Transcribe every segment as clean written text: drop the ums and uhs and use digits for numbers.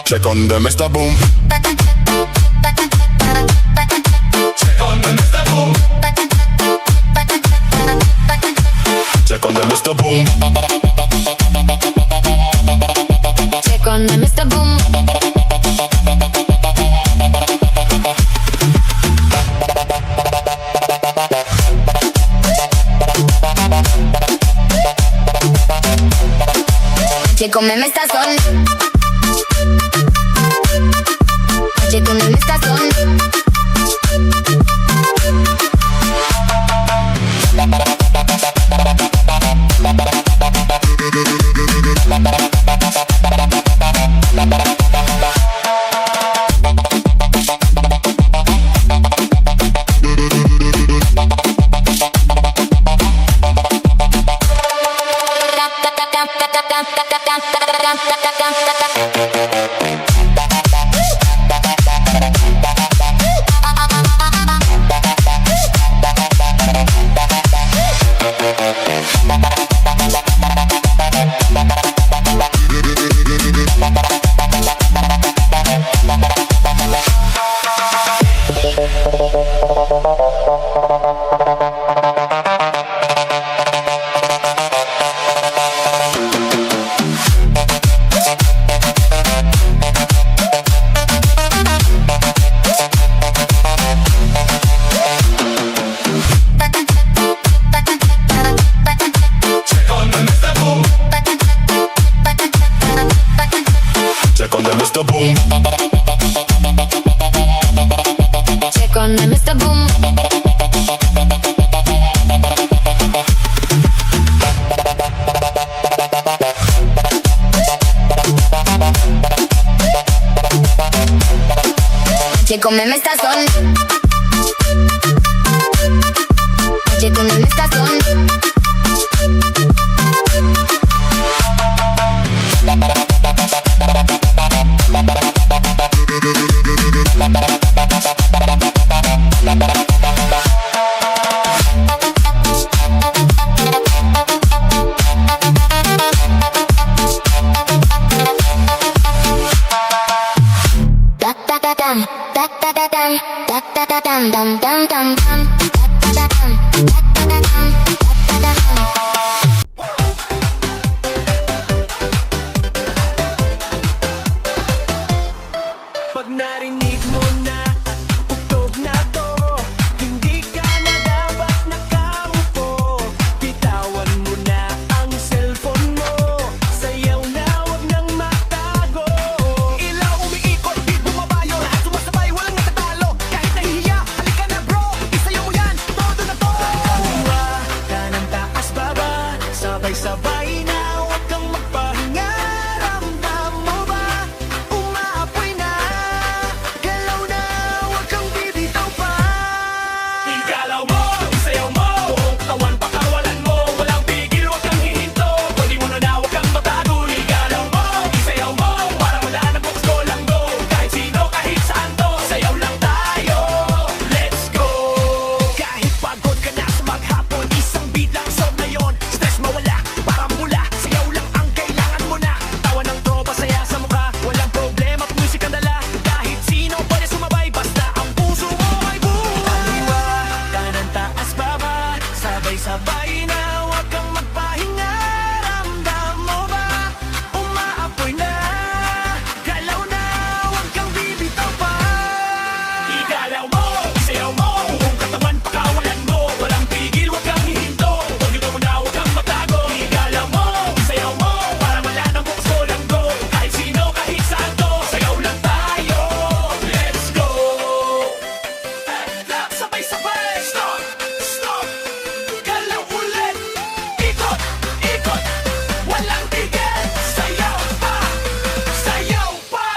Check on the Mr. Boom. Check on the Mr. Boom. Check on the Mr. Boom. Check on the Mr. Boom. Check on me está son. Check on me está son. Check on the Mr. Boom. Check on the Mr. Boom. Check on me está son. Check on me está son. Pag narinig mo na ugtog na to, hindi ka na dapat nakaupo. Bitawan mo na ang cellphone mo, sayaw na wag nang magtago. Ilaw umiikot, beat bumabayo, lahat sumasabay, walang natatalo. Kahit nahihiya, halika na bro, isayaw mo yan, todo na to. Kaliwa, kanan taas baba, sabay-sabay na wag kang magpahinga. Ramdam mo ba? Umaapoy na, galaw na, wag kang bibitaw pa. Igalaw mo, isayaw mo, buong katawan pakawalan mo. Walang pigil, wag kang hihinto, pwede mo na wag kang matago. Igalaw mo, isayaw mo, para wala na bukas ko lang go. Kahit sino, kahit saan to, sayaw lang tayo. Let's go! Kahit pagod ka na sa maghapon, isang beat lang sob na yun. Stress mawala, para mula, sayaw lang ang kailangan mo na. Tawa ng tropa, saya sa mukha, walang problema, music ang dala. Kahit sino pwede sumabay, basta ang puso mo ay buo. Kaliwa, kanan taas baba, sabay-sabay na wag kang magpahinga. Ramdam mo ba? Umaapoy na, galaw na, wag kang bibitaw pa. Igalaw mo, isayaw mo, buong katawan pakawalan mo. Walang pigil, wag kang hihinto, pwede mo na wag kang matago. Igalaw mo, isayaw mo, para wala nang bukas ko lang go. Kahit sino, kahit saan to, sayaw lang tayo. Let's go! Sabay-sabay, stop, stop, galaw ulit. Ikot, ikot, walang tigil. Sayaw pa, sayaw pa.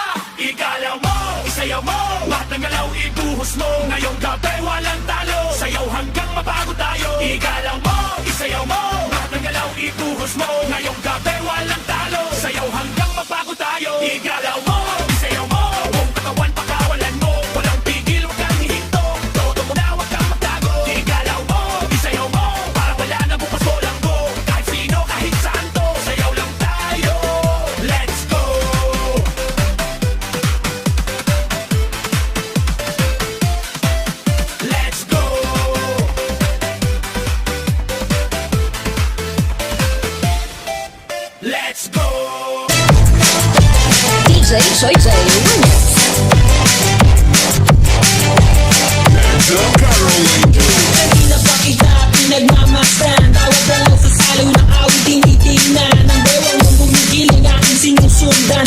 Igalaw mo, isayaw mo, lahat ng galaw ibuhos mo. Ngayong gabi walang talo, sayaw hanggang mapagod tayo. Igalaw mo, isayaw mo, lahat ng galaw ibuhos mo. Ngayong gabi walang talo, sayaw hanggang mapagod tayo. Igalaw mo, isayaw mo, buong katawan pakawalan mo. Walang pigil, wag kang hihinto, todo mo na wag kang magtago. Igalaw mo, isayaw mo, para wala na bukas ko lang go. Kahit sino, kahit saan to, sayaw lang tayo. Let's go! Say remix. Angel Caroling. Kanina pa kita pinagmamasdan Tawag na lang sa salo na awit tinitingnan Ang bewang mong bumigiling aking sinusundan